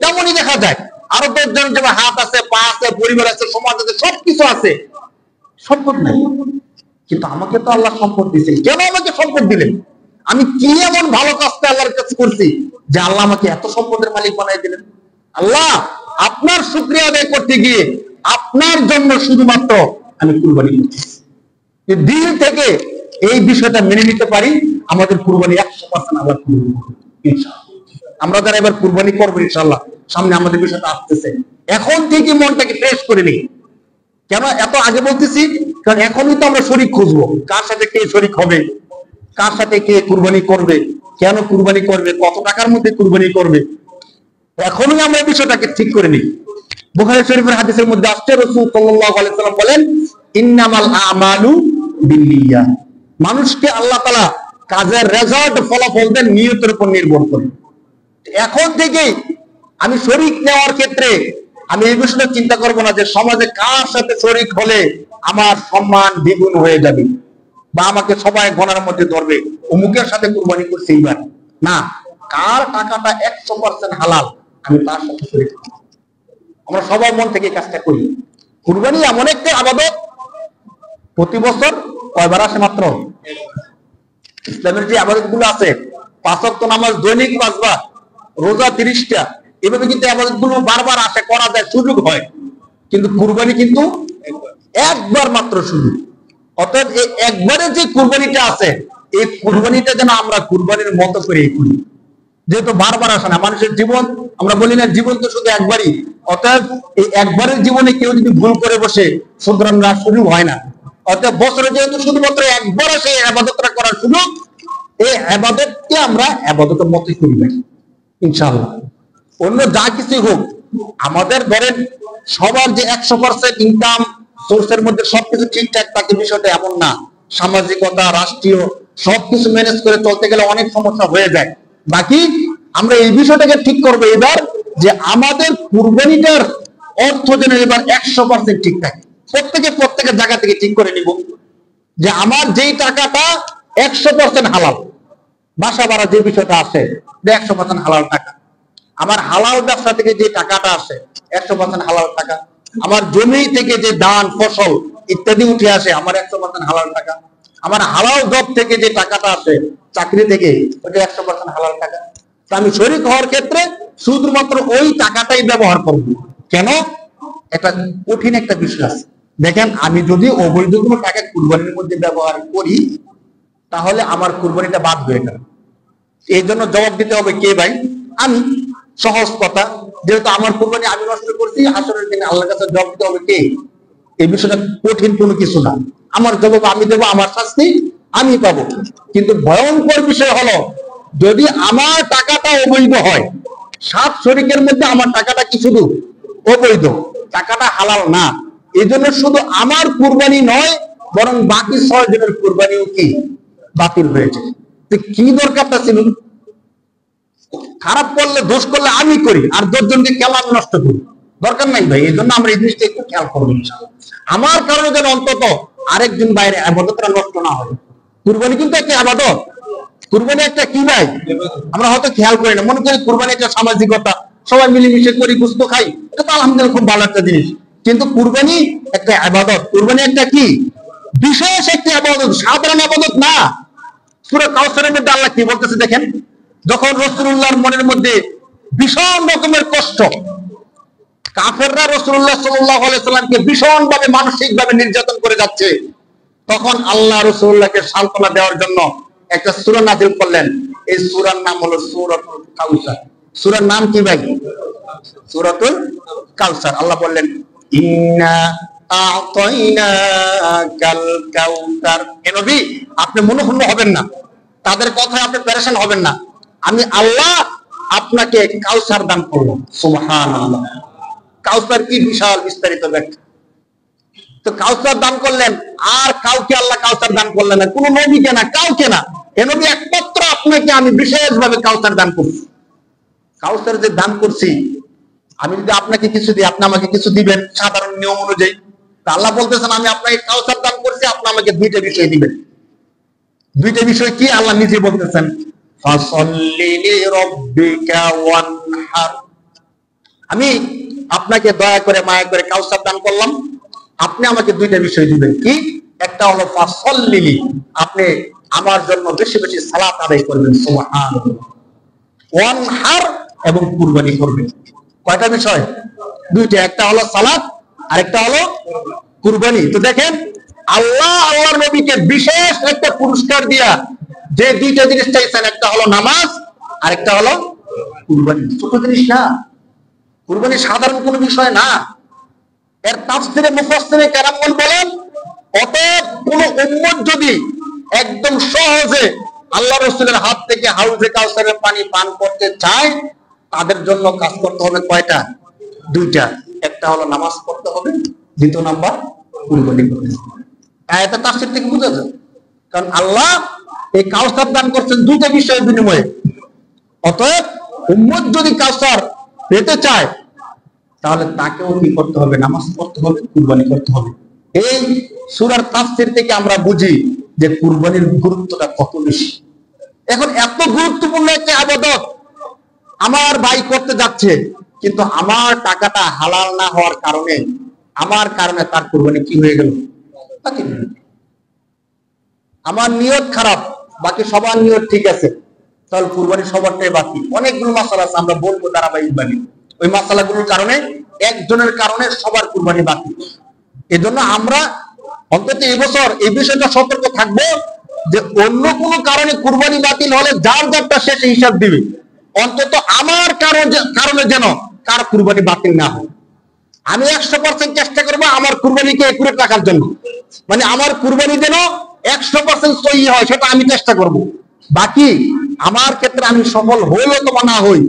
তেমনই দেখা যায়। আরো 10 জন যেমন হাত আছে, পা আছে, পরিবার আছে, সমাজ আছে, সবকিছু আছে, সম্পদ নাই। কিন্তু আমাকে তো আল্লাহ সম্পদ দিয়েছেন। কেন আমাকে সম্পদ দিলেন? আমি কি এমন ভালো কাজটা আল্লাহর কাছে করছি যে আল্লাহ আমাকে এত সম্পদের মালিক বানাই দিলেন? আল্লাহ, আপনার শুকরিয়া আদায় করতে গিয়ে আপনার জন্য শুধুমাত্র আমি কুরবানি করছি। দিল থেকে এই বিষয়টা মেনে নিতে পারি, আমাদের কুরবানি 100% আল্লাহ কবুল করবেন ইনশাআল্লাহ। আমরা যারা এবার কুরবানি করবো ইনশাআল্লাহ, সামনে আমাদের বিষয়টা আসতেছে, এখন থেকে মনটাকে ফ্রেশ করে নিই। কেন এত আগে বলতেছি? কারণ এখনই তো আমরা শরীক খুঁজবো, কার সাথে কে শরীক হবে, কার সাথে কে কুরবানি করবে, কেন কুরবানি করবে, কত টাকার মধ্যে কুরবানি করবে। এখনই আমরা বিষয়টাকে ঠিক করে নিই। বুখারী শরীফের হাদিসের মধ্যে আসছে, রাসূল সাল্লাল্লাহু আলাইহি ওয়াসাল্লাম বলেন, ইন্নামাল আমালু বিন্নিয়াত। মানুষকে আল্লাহ তাআলা কাজের রেজাল্ট, ফলাফল দেন নিয়তের উপর নির্ভর করে। এখন থেকেই আমি শরীক নেওয়ার ক্ষেত্রে আমি এই বিষয়টা চিন্তা করবো না যে সমাজে কার সাথে শরীক হলে আমার সম্মান দ্বিগুণ হয়ে যাবে বা আমাকে সবাই গণার মধ্যে ধরবে, অমুকের সাথে কুরবানি করছে এইবার। না, কার টাকাটা 100% হালাল আমি তার সাথে শরীক হব। আমরা সবার মন থেকে কাজটা করি। কুরবানি এমন একটা ইবাদত, প্রতি বছর কয়বার আসে? মাত্র। ইসলামের যে ইবাদত গুলো আছে, 5 ওয়াক্ত নামাজ দৈনিক 5 বার, রোজা 30টা, এভাবে কিন্তু ইবাদত গুলো বারবার আসে, করা যায়, সুযোগ হয়। কিন্তু কুরবানি কিন্তু একবার মাত্র সুযোগ। অর্থাৎ এই একবারে যে কুরবানিটা আছে, এই কুরবানিটা যেন আমরা কুরবানির মতো করে করি, যেহেতু বারবার আসে না। মানুষের জীবন, আমরা বলি না জীবন তো শুধু একবারই, অর্থাৎ এই একবারের জীবনে কেউ যদি ভুল করে বসে সুতরাং সুযোগ হয় না। অর্থাৎ বছরে যেহেতু শুধুমাত্র একবার আসে ইবাদতটা করার সুযোগ, এই ইবাদতকে আমরা ইবাদতের মতোই করি ইনশাআল্লাহ। অন্য যা কিছু হোক, আমাদের ধরেন সবার যে 100% ইনকাম সোর্সের মধ্যে সবকিছু ঠিকঠাক থাকে, বিষয়টা এমন না। সামাজিকতা, রাষ্ট্রীয় সবকিছু ম্যানেজ করে চলতে গেলে অনেক সমস্যা হয়ে যায়। বাকি আমরা এই বিষয়টাকে ঠিক করবো এবার, যে আমাদের কুরবানিটার অর্থ যেন এবার 100% ঠিক থাকে। প্রত্যেকের জায়গা থেকে ঠিক করে নিব যে আমার যেই টাকাটা 100% হালাল, বাসা ভাড়া যে বিষয়টা আছে 100% হালাল টাকা, আমার হালাল ব্যবসা থেকে যে টাকাটা আসে 100% হালাল টাকা, আমার জমি থেকে যে ধান ফসল ইত্যাদি উঠে আসে আমার 100% হালাল টাকা, আমার হালাল জব থেকে যে টাকাটা আসে চাকরি থেকে ওটা 100% হালাল টাকা। তো আমি শরীক হওয়ার ক্ষেত্রে শুধুমাত্র ওই টাকাটাই ব্যবহার করব। কেন? এটা কঠিন একটা বিষয় আছে। দেখেন, আমি যদি অবৈধ কোনো টাকা কুরবানির মধ্যে ব্যবহার করি তাহলে আমার কুরবানিটা বাদ হয়ে গেল। এই জন্য জবাব দিতে হবে কে ভাই? আমি। সহজ কথা, যেহেতু আমার কুরবানি আমি নষ্ট করছি, হাসরের দিনে আল্লাহর কাছে জবাব দিতে হবে কে? এই বিষয়টা কঠিন কোনো কিছু না। আমার জবাব আমি দেবো, আমার শাস্তি আমি পাবো। কিন্তু ভয়ঙ্কর বিষয় হলো যদি আমার টাকাটা অবৈধ হয়, 7 শরীকের মধ্যে আমার টাকাটা কি শুধু অবৈধ, টাকাটা হালাল না, এই জন্য শুধু আমার কুরবানি নয় বরং বাকি 6 জনের কুরবানিও কি বাতিল হয়েছে। তো কি দরকারটা ছিল? খারাপ করলে, দোষ করলে আমি করি, আর 10 জনকে কেন আমি নষ্ট করি? দরকার নাই ভাই। এই জন্য আমরা এই জিনিসটা একটু খেয়াল করবো ইনশাআল্লাহ। আমার কারণে যেন অন্তত আরেকজন বাইরে ইবাদতটা নষ্ট না হয়। কুরবানি কিন্তু একটা ইবাদত। কুরবানি একটা কি ভাই, আমরা হয়তো খেয়াল করি না, মনে করি কুরবানি একটা সামাজিকতা, সবাই মিলেমিশে করি, গোশত খাই, এটা তো আলহামদুলিল্লাহ খুব ভালো একটা জিনিস। কিন্তু কুরবানি একটা ইবাদত। কুরবানি একটা কি বিশেষ একটা ইবাদত, সাধারণ ইবাদত না। সূরা কাউসারের মধ্যে আল্লাহ কি বলতেছে দেখেন, যখন রাসূলুল্লাহর মনের মধ্যে ভীষণ রকমের কষ্ট, কাফেররা রাসূলুল্লাহ সাল্লাল্লাহু আলাইহি সাল্লামকে ভীষণ ভাবে মানসিক ভাবে নির্যাতন করে যাচ্ছে, তখন আল্লাহ রাসূলুল্লাহকে সান্ত্বনা দেওয়ার জন্য একটা সূরা নাযিল করলেন। এই সূরার নাম হলো সূরাতুল কাউসার। সূরার নাম কি ভাই? সূরাতুল কাউসার। আল্লাহ বললেন ইন্না আ'তাইনাকাল কাউসার। এ নবী, আপনি মনোক্ষুণ্ণ হবেন না, তাদের কথায় আপনি পেরেশান হবেন না। আমি আল্লাহ আপনাকে কাউসার দান করব। সুবহানাল্লাহ। কাউসার কি বিশাল বিস্তারিত ব্যাখ্যা। তো কাউসার দান করলেন, আর কাউকে আল্লাহ কাউসার দান করলেন না, কোন নবীকে না, কাউকে না। এ নবী একমাত্র আপনাকে আমি বিশেষভাবে কাউসার দান করছি। কাউসার যে দান করছি, আমি যদি আপনাকে কিছু দিই, আপনি আমাকে কিছু দিবেন সাধারণ নিয়ম অনুযায়ী। আল্লাহ বলতেছেন আমি আপনাকে কাউসার দান করছি, আপনি আমাকে 2টা বিষয় দিবেন। 2টা বিষয় কি? আল্লাহ নিজে বলতেছেন ফাসাল্লি লিরাব্বিকা ওয়ানহার। আমি আপনাকে দয়া করে মায়া করে কাউসার দান করলাম, আপনি আমাকে 2টা বিষয় দিবেন। কি? একটা হলো ফাসাল্লি, আপনি আমার জন্য বেশি বেশি সালাত আদায় করবেন। সুবহানাল্লাহ। ওয়ানহার, এবং কুরবানি করবেন। কয়টা বিষয়? 2টা। একটা হলো সালাত, আরেকটা হলো কুরবানি। তো দেখেন, আল্লাহ আল্লাহর নবীকে বিশেষ একটা পুরস্কার দিয়া যে 2টা জিনিস চাইছেন, একটা হলো নামাজ, আরেকটা হলো কুরবানি। ছোট জিনিস না, কুরবানি সাধারণ কোনো বিষয় না। এর তাফসিরে মুফাসসিরে কেরামগণ বলেন, অতএব কোন উম্মত যদি একদম সহজে আল্লাহ রাসূলের হাত থেকে হাউজে কাউসারের পানি পান করতে চায়, তাদের জন্য কাজ করতে হবে কয়টা? 2টা। একটা হলো নামাজ পড়তে হবে, 2 নাম্বার কুরবানি করতে হবে। আয়াতে তাফসীর থেকে বোঝা যায়, কারণ আল্লাহ এই কাউসার দান করছেন 2টা বিষয়ের বিনিময়ে। অতএব উম্মত যদি কাউসার পেতে চায় তাহলে তাকেও কি করতে হবে? নামাজ পড়তে হবে, কুরবানি করতে হবে। এই সূরার তাফসীর থেকে আমরা বুঝি যে কুরবানির গুরুত্বটা কত বেশি। এখন এত গুরুত্বপূর্ণ একটা ইবাদত আমার ভাই করতে যাচ্ছে, কিন্তু আমার টাকাটা হালাল না হওয়ার কারণে, আমার কারণে তার কুরবানি কি হয়ে গেল? আমার নিয়ত খারাপ, বাকি সবার নিয়ত ঠিক আছে, তাহলে কুরবানি সবারটাই বাকি। অনেকগুলো মাসালা আছে, আমরা বলবো ধারাবাহিকভাবে। ওই মাসালাগুলোর কারণে, একজনের কারণে সবার কুরবানি বাকি। এজন্য আমরা অন্তত এবছর এই বিষয়টা সতর্ক থাকবো যে অন্য কোনো কারণে কুরবানি বাতিল হলে যার যারটা শেষে হিসাব দিবে। অন্তত আমার কারণে যেন কার কুরবানি বাতিল না হয়। আমি 100% চেষ্টা করবো আমার কুরবানিকে একুরেট রাখার জন্য, মানে আমার কুরবানি যেন 100% সহি হয়, সেটা আমি চেষ্টা করব। বাকি আমার ক্ষেত্রে আমি সফল হই অথবা না হই,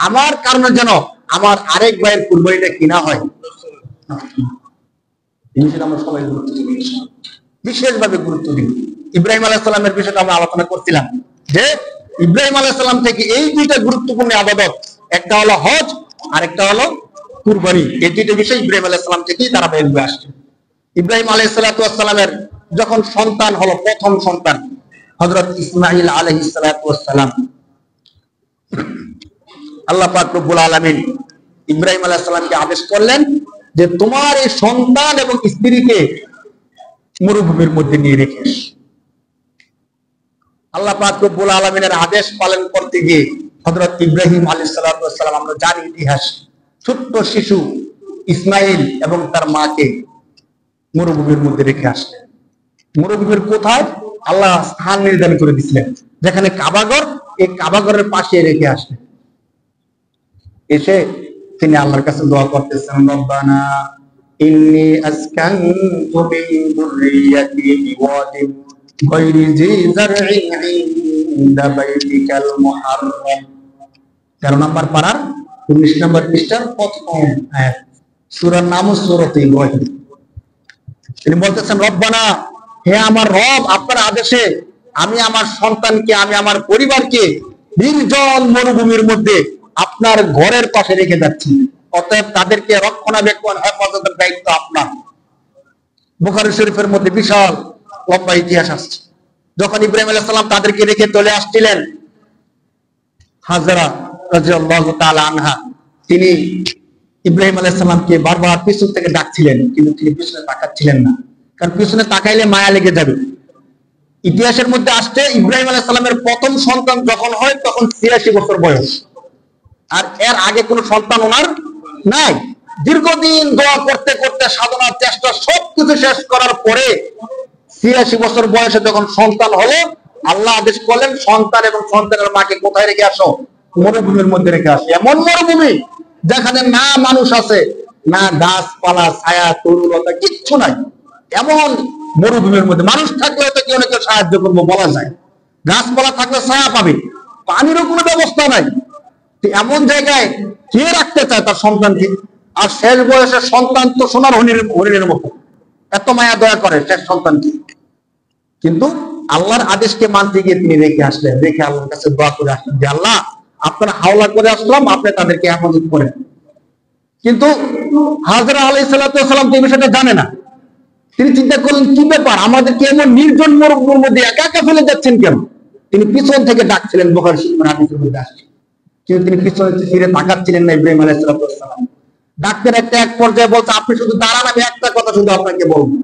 আমার কারণে যেন আমার আরেক ভাইয়ের কুরবানিটা কিনা হয়। আমরা সবাই বিশেষভাবে গুরুত্ব দিন। ইব্রাহিম আলাইহিস সালামের বিষয়টা আমরা আলোচনা করছিলাম যে ইব্রাহিম আলাইহিস সালাম থেকে এই দুইটা গুরুত্বপূর্ণ ইবাদত, একটা হলো হজ আর একটা হলো কুরবানি, এই দুইটা বিষয় ইব্রাহিম আলাইহিস সালাম থেকেই তারা বের হয়ে আসছে। ইব্রাহিম আলাইহিস সালামের যখন সন্তান হলো, প্রথম সন্তান হযরত ইসমাঈল আলাইহিস সালাম, আল্লাহ পাক রব্বুল আলামিন ইব্রাহিম আলাইহিস সালামকে আদেশ করলেন যে তোমার এই সন্তান এবং স্ত্রীকে মরুভূমির মধ্যে নিয়ে রেখে আস। আল্লাহ পাক রব্বুল আলামিনের আদেশ পালন করতে গিয়ে হযরত ইব্রাহিম আলাইহিস সালাম, আমরা জানি ইতিহাস, ছোট্ট শিশু ইসমাইল এবং তার মাকে মরুভূমির মধ্যে রেখে আসলেন। মরুভূমির কোথায়? আল্লাহ স্থান নির্ধারণ করে দিয়েছিলেন, যেখানে কাবাঘর, এই কাবাঘরের পাশে রেখে আসলেন। এসে তিনি আল্লাহর কাছে দোয়া করতেছেন, রব্বানা ইন্নী আসকানতু মিন যুররিয়্যাতি বিওয়াদিন গায়রি জি যারইন ইনদা বাইতিকাল মুহাররম। 13 নম্বর পারার 19 নম্বর পৃষ্ঠার প্রথম আয়াত, সূরার নাম সূরাতুল ইব্রাহিম। তিনি বলতেছেন, রব্বানা, হে আমার রব, আপনার আদেশে আমি আমার সন্তানকে, আমি আমার পরিবারকে নির্জন মরুভূমির মধ্যে আপনার ঘরের পাশে রেখে যাচ্ছি, অতএব তাদেরকে রক্ষণাবেক্ষণ, হেফাজতের দায়িত্ব আপনার। বুখারী শরীফের মধ্যে বিশাল লম্বা ইতিহাস আসছে। যখন ইব্রাহিম আলাইহিস সালাম তাদেরকে রেখে চলে আসছিলেন, হাজরা রাদিয়াল্লাহু তাআলা আনহা, তিনি ইব্রাহিম আলাইহিস সালামকে বারবার পিছন থেকে ডাকছিলেন, কিন্তু তিনি পিছনে তাকাচ্ছিলেন না, কারণ পিছনে তাকাইলে মায়া লেগে যাবে। ইতিহাসের মধ্যে আসছে ইব্রাহিম আলাইহিস সালামের প্রথম সন্তান যখন হয় তখন ৮৬ বছর বয়স, আর এর আগে কোনো সন্তান ওনার নাই। দীর্ঘদিন দোয়া করতে করতে, সাধনার চেষ্টা সবকিছু শেষ করার পরে ৮৬ বছর বয়সে যখন সন্তান হলো, আল্লাহ আদেশ করলেন সন্তান এবং সন্তানের মাকে কোথায় রেখে আসো? মরুভূমির মধ্যে রেখে আসো। এমন মরুভূমি যেখানে না মানুষ আছে, না গাছপালা, ছায়া, তরুলতা, কিচ্ছু নাই। এমন মরুভূমির মধ্যে মানুষ থাকলে হয়তো কেউ না কেউ সাহায্য করবো বলা যায়, গাছপালা থাকলে ছায়া পাবে, পানিরও কোনো ব্যবস্থা নাই। এমন জায়গায় কে রাখতে চায় তার সন্তানকে? আর শেষ বয়সের সন্তান তো সোনার হরিণের মতো, এত মায়া দয়া করে শেষ সন্তানকে। কিন্তু আল্লাহর আদেশকে মানতে গিয়ে তিনি রেখে আসলেন, রেখে আল্লাহর কাছে দোয়া করে আসলেন যে আল্লাহ, আপনারা হাওলা করে আসলাম, আপনি তাদেরকে হেফাজত করেন। কিন্তু হাজরা আলাইহিস সালাম এই বিষয়টা জানে না। তিনি চিন্তা করলেন, কি ব্যাপার, আমাদেরকে এমন নির্জন মরুভূমির মধ্যে একা একা ফেলে যাচ্ছেন কেন? তিনি পিছন থেকে ডাকছিলেন, বুখারী শরীফের হাদিসের মধ্যে আসছে, কিন্তু তিনি পিছনে ফিরে তাকাচ্ছিলেন না ইব্রাহিম আলাইহিস সালাম। ডাক্তার এক পর্যায়ে বলছে, আপনি শুধু দাঁড়ান, আমি একটা কথা শুধু আপনাকে বলবো,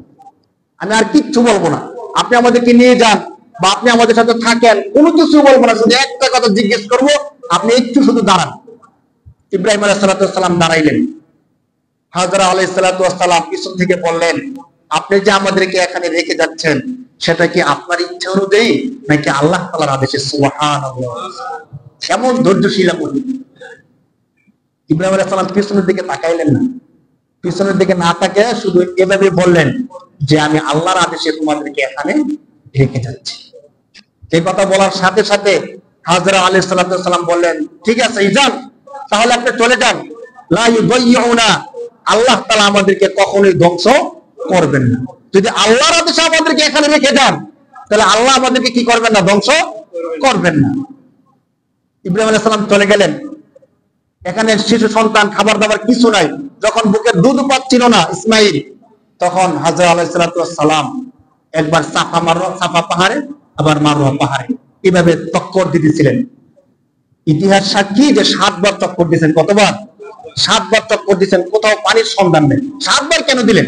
আমি আর কিচ্ছু বলবো না, আপনি আমাদেরকে নিয়ে যান বা আপনি আমাদের সাথে থাকেন, কোনো কিছু বলবো না, শুধু একটা কথা জিজ্ঞেস করবো, আপনি একটু শুধু দাঁড়ান। ইব্রাহিম আলাইহিস সালাম দাঁড়াইলেন। হাজরা আলাইহিস সালাম পিছন থেকে বললেন, আপনি যে আমাদেরকে এখানে রেখে যাচ্ছেন, সেটা কি আপনার ইচ্ছা অনুযায়ী নাকি আল্লাহ তাআলার আদেশে? সুবহানাল্লাহ, কেমন ধৈর্যশীল। ইব্রাহিম আলাইহিস সালাম পিছনের দিকে তাকাইলেন না, পিছনের দিকে না তাকিয়ে শুধু এভাবে বললেন যে আমি আল্লাহর আদেশে তোমাদেরকে এখানে রেখে যাচ্ছি। এই কথা বলার সাথে সাথে হাজরা আলাইহিস সালাম বললেন, ঠিক আছে যান, তাহলে আপনি চলে যান, লা ইউযায়্যুনা, আল্লাহ তাআলা আমাদেরকে কখনোই ধ্বংস করবেন না। যদি আল্লাহর আদেশে আমাদেরকে এখানে রেখে যান, তাহলে আল্লাহ আমাদেরকে কি করবেন না? ধ্বংস করবেন না। ইব্রাহিম আলাইহিস সালাম চলে গেলেন। এখানে শিশু সন্তান, খাবার দাবার কিছু নাই। যখন বুকের দুধ পাচ্ছিল না ইসমাইল, তখন হাজরা আলাইহিস সালাম একবার সাফা পাহাড়ে, আবার মারওয়া পাহাড়ে এভাবে চক্কর দিতেছিলেন। ইতিহাস সাক্ষী যে 7 বার চক্কর দিয়েছেন। কতবার? 7 বার চক্কর দিয়েছেন, কোথাও পানির সন্ধান নেই। 7 বার কেন দিলেন?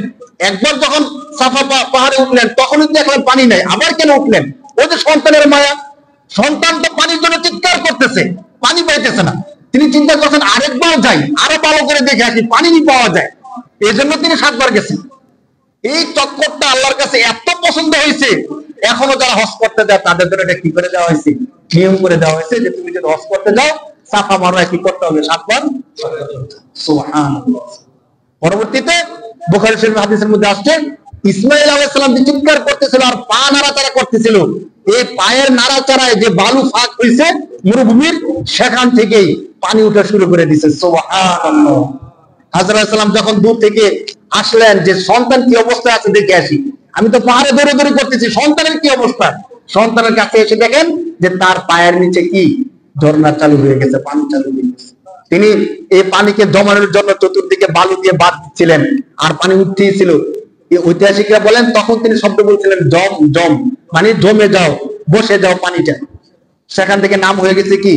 একবার যখন সাফা পাহাড়ে উঠলেন তখনই দেখলেন পানি নাই, আবার কেন উঠলেন? ওই যে সন্তানের মায়া, সন্তান তো পানির জন্য চিৎকার করতেছে, পানি পাইতেছে না। তিনি চিন্তা করছেন আরেকবার যাই, আরো ভালো করে দেখে আসি, পানি পাওয়া যায়। এই জন্য তিনি 7 বার গেছেন। এই চক্করটা আল্লাহর কাছে এত পছন্দ হয়েছে, এখনো যারা হজ করতে যায় তাদের জন্য এটা কি করে দেওয়া হয়েছে? নিয়ম করে দেওয়া হয়েছে যে তুমি যদি হজ করতে যাও, সাফা মারওয়া কি করতে হবে? 7 বার। সুবহানাল্লাহ। পরবর্তীতে বুখারী শরীফের হাদিসের মধ্যে আসছে, ইসমাঈল আলাইহিস সালাম যে চিৎকার করতেছিল আর পা নাড়াচাড়া করতেছিল, এই পায়ের নাড়াচাড়ায় যে বালু ফাঁক হয়েছে মরুভূমির, সেখান থেকেই পানি উঠা শুরু করে দিয়েছে। সুবহানাল্লাহ। হাজরা আলাইহিস সালাম যখন দূর থেকে আসলেন যে সন্তান কি অবস্থায় আছে দেখে আসি, আমি তো পাহাড়ে দৌড়ে করতেছি, সন্তানের কি অবস্থা? সন্তানের কাছে এসে দেখেন যে তার পায়ের নিচে কি ঝর্ণা চালু হয়ে গেছে, পানি চালু হয়ে গেছে। তিনি এই পানিকে জমানোর জন্য চতুর্দিকে বালু দিয়ে বাঁধ দিচ্ছিলেন, আর পানি উঠতেছিল। ঐতিহাসিকরা বলেন তখন তিনি শব্দ বলছিলেন জম জম, মানে জমে যাও, বসে যাও পানিটা। সেখান থেকে নাম হয়ে গেছে কি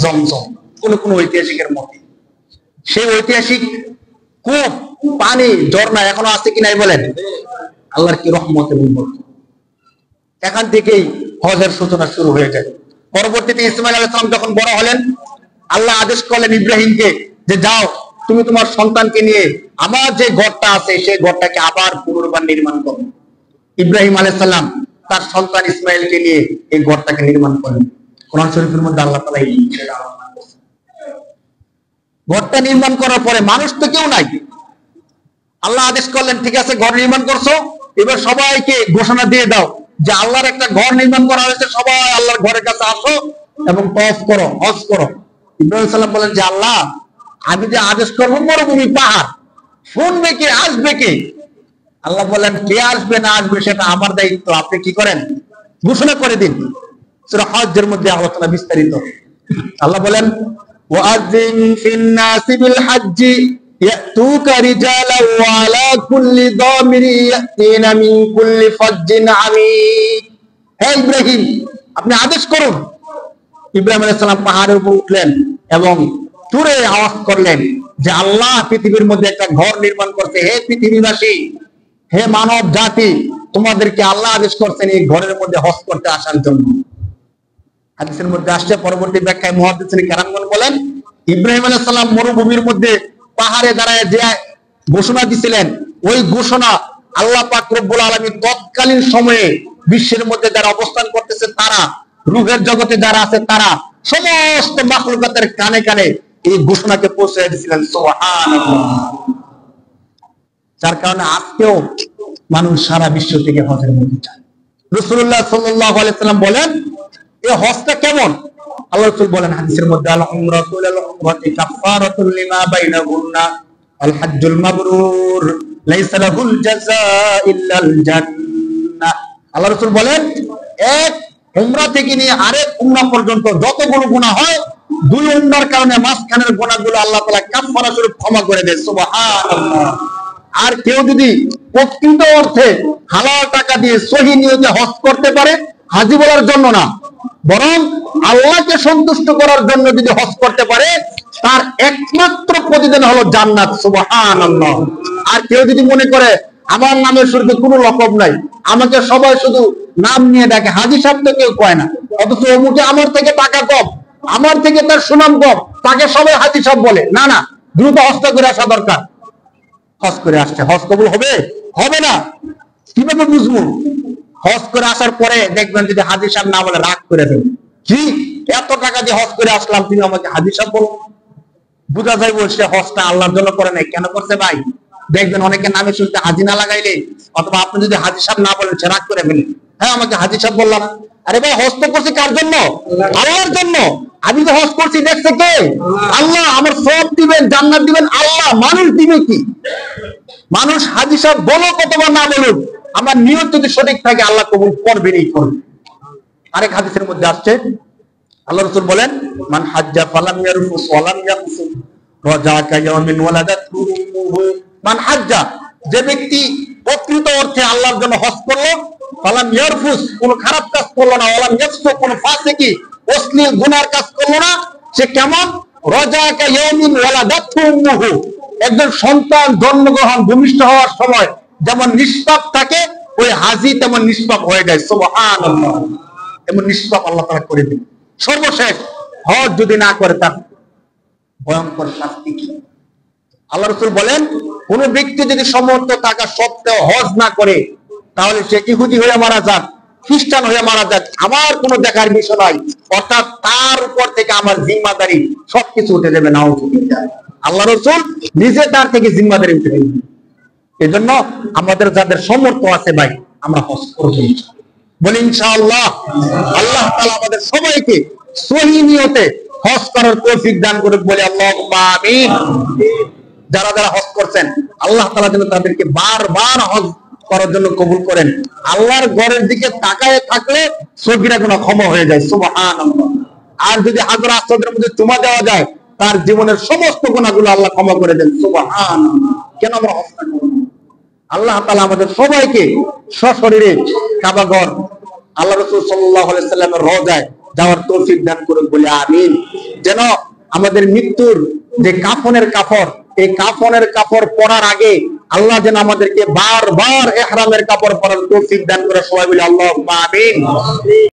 জমজম, কোন কোন ঐতিহাসিকের মতে। সেই ঐতিহাসিক কূপ, পানি, ঝর্ণা এখনো আছে কি নাই বলেন? আল্লাহর কি রহমত এবং বরকত। এখান থেকেই হজের সূচনা শুরু হয়ে যায়। পরবর্তীতে ইসমাইল আলাইহিস সালাম যখন বড় হলেন, আল্লাহ আদেশ করলেন ইব্রাহিমকে যে যাও তুমি তোমার সন্তানকে নিয়ে আমার যে ঘরটা আছে সেই ঘরটাকে আবার পুনর্বার নির্মাণ করো। ইব্রাহিম আলাইহিস সালাম তার সন্তান ইসমাইলকে নিয়ে এই ঘরটাকে নির্মাণ করলেন। কোরআন শরীফের মধ্যে আল্লাহ তাআলা এই বিষয়টা আলোচনা করেছেন। ঘরটা নির্মাণ করার পরে মানুষ তো কেউ নাই, আল্লাহ আদেশ করলেন ঠিক আছে ঘর নির্মাণ করছো, এবার সবাইকে ঘোষণা দিয়ে দাও যে আল্লাহর একটা ঘর নির্মাণ করা হয়েছে, সবাই আল্লাহর ঘরের কাছে আসো এবং তওয়াফ করো, হজ করো। ইব্রাহিম সাল্লাম বলেন যে আল্লাহ আমি যে আদেশ করবো মরুভূমি পাহাড়, শুনবে কে, আসবে কে? আল্লাহ বলেন কে আসবে না আসবে সেটা আমার দায়িত্ব, আপনি কি করেন ঘোষণা করে দিন। সূরা হজ্জের মধ্যে আলোচনা বিস্তারিত। আল্লাহ বলেন ওয়াযিন ফিন নাসি বিল হজ্জি ইয়াতুকা রিজালান ওয়া আলা কুল্লি দামিরি ইয়াতিনা মিন কুল্লি ফাজ্জিন আমিক। হে ইব্রাহিম আপনি আদেশ করুন। ইব্রাহিম আলাইহিস সালাম পাহাড়ের উপর উঠলেন এবং জোরে আওয়াজ করলেন যে আল্লাহ পৃথিবীর মধ্যে একটা ঘর নির্মাণ করতে, হে পৃথিবীবাসী, হে মানব জাতি, তোমাদেরকে আল্লাহ আদেশ করছেন এই ঘরের মধ্যে হজ করতে আসার জন্য। হাদিসের মধ্যে আসছে, পরবর্তী ব্যাখ্যায় মুহাদ্দিসিন কেরামগণ বলেন ইব্রাহিম আলাইহিস সালাম মরুভূমির মধ্যে পাহাড়ে দাঁড়ায় যে ঘোষণা দিছিলেন, ওই ঘোষণা আল্লাহ পাক রব্বুল আলামিন তৎকালীন সময়ে বিশ্বের মধ্যে যারা অবস্থান করতেছে তারা, রূহের জগতে যারা আছে তারা, সমস্ত মাখলুকাতের কানে কানে এই ঘোষণাকে পৌঁছে দিয়েছিলেন। সুবহানাল্লাহ। যার কারণে আজকেও মানুষ সারা বিশ্ব থেকে হজের মধ্যে যায়। রাসূলুল্লাহ সাল্লাল্লাহু আলাইহি সাল্লাম বলেন এই হজটা কেমন? আল্লাহ রাসূল বলেন হাদিসের মধ্যে আল উমরাতু ইলাল উমরাতি কাফফারাতুল লিমা বাইনাহুন্না আল হজ্জুল মাবরুর লাইসা লাহুল জাযাা ইল্লাল জান্নাহ। আল্লাহ রাসূল বলেন এক উমরা থেকে নিয়ে আরেক উমরা পর্যন্ত যতগুলো গুনাহ হয়, দুই উমরার কারণে মাঝখানের গুনাহগুলো আল্লাহ তাআলা কাফফারা স্বরূপ ক্ষমা করে দেয়। সুবহানাল্লাহ। আর কেউ যদি প্রকৃত অর্থে হালাল টাকা দিয়ে সহি নিয়তে হজ করতে পারে, হাজি বলার জন্য না, বরং আল্লাহকে সন্তুষ্ট করার জন্য যদি হজ করতে পারে, তার একমাত্র প্রতিদান হলো জান্নাত। সুবহানাল্লাহ। আর কেউ যদি মনে করে আমার নামের শুরুতে কোনো লকব নাই, আমাকে সবাই শুধু নাম নিয়ে ডাকে, হাজি সাহেব তো কেউ কয় না, অথচ অমুকে আমার থেকে টাকা কম, আমার থেকে তার সুনাম কম, তাকে সবাই হাজি সাহেব বলে, না না, দ্রুত হজ করে আসা দরকার। হজ করে আসছে, হজ কবুল হবে? হবে না। কিভাবে বুঝবো? হজ করে আসার পরে দেখবেন যদি হাজি সাহেব না বলে রাগ করে দেবে, কি এত টাকা দিয়ে হজ করে আসলাম তুমি আমাকে হাজি সাহেব বলো? বুঝা যায় সে হজটা আল্লাহর জন্য করে নাই, কেন করছে ভাই? দেখবেন অনেকে নামে শুনতে হাজি না লাগাইলে, অথবা আপনি যদি হাজি সাহেব না বলেন সে রাগ করে ফেলে, হ্যাঁ আমাকে হাজি সাহেব বললাম। আরে ভাই হজ তো করছি কার জন্য? আল্লাহর জন্য। আমি তো হজ করছি দেখছে কে? আল্লাহ। আমার সব দিবেন, জান্নাত দিবেন আল্লাহ, মানুষ দিবে কি? মানুষ হাজি সাহেব বলো কতবার না বলুক, আমার নিয়ত যদি সঠিক থাকে আল্লাহ কবুল করবেনই করবে। আরেক হাদিসের মধ্যে আসছে আল্লাহ রাসূল বলেন মান হাজ্জা ফালাম ইয়ারফুস ওয়ালাম ইয়াকসুব রাজাকা ইয়াউমিন ওয়ালাদাতহু উম্মুহু। মান হাজ্জা, যে ব্যক্তি প্রকৃত অর্থে আল্লাহর জন্য হজ করলো, ফালাম ইয়ারফুস, কোনো খারাপ কাজ করলো না, ওয়ালাম ইয়াকসুব, কোনো ফাসিকি অশ্লীল গুনার কাজ করলো না, সে কেমন? রাজাকা ইয়াউমিন ওয়ালাদাতহু উম্মুহু, একজন সন্তান জন্মগ্রহণ ভূমিষ্ঠ হওয়ার সময় যেমন নিষ্পাপ থাকে, ওই হাজি তেমন নিষ্পাপ হয়ে যায়। সুবহানাল্লাহ। এমন নিষ্পাপ আল্লাহ তাআলা করে দেন। সর্বশেষ হজ যদি না করে তার ভয়ঙ্কর শাস্তি কি? আল্লাহ রাসূল বলেন কোন ব্যক্তি যদি সমর্থ থাকা সত্ত্বেও হজ না করে, তাহলে সে ইহুদি হয়ে মারা যাক, খ্রিস্টান হয়ে মারা যাক, আমার কোনো দেখার বিষয় নাই, অর্থাৎ তার উপর থেকে আমার জিম্মাদারি সবকিছু উঠে যাবে। নাউযুবিল্লাহ। আল্লাহ রাসূল নিজে তার থেকে জিম্মাদারি উঠে নেবেন। এজন্য আমাদের যাদের সামর্থ্য আছে ভাই, আমরা হজ করব বলি ইনশাআল্লাহ। আল্লাহ তাআলা আমাদের সবাইকে সহি নিয়তে হজ করার তৌফিক দান করুক বলে আল্লাহুম্মা আমিন। যারা যারা হজ করছেন আল্লাহ তাআলা যেন তাদেরকে বারবার হজ করার জন্য কবুল করেন। আল্লাহর ঘরের দিকে তাকায় থাকলে সগীরা গুনাহ ক্ষমা হয়ে যায়, সুবহানাল্লাহ। আর যদি হাজরা আসওয়াদের মধ্যে চুমা দেওয়া যায়, তার জীবনের সমস্ত গুনাহগুলো আল্লাহ ক্ষমা করে দেন, সুবহানাল্লাহ। কেন আমরা হস্ত করব? আল্লাহ তাআলা আমাদের সবাইকে সশরীরে কাবা ঘর, আল্লাহ রাসূল সাল্লাল্লাহু আলাইহি সাল্লামের রওজায় যাওয়ার তৌফিক দান করুন বলে আমিন। যেন আমাদের মৃত্যুর যে কাফনের কাপড়, এই কাফনের কাপড় পরার আগে আল্লাহ যেন আমাদেরকে বারবার ইহরামের কাপড় পরার তৌফিক দান করে, সবাই বলে আল্লাহুম্মা আমিন।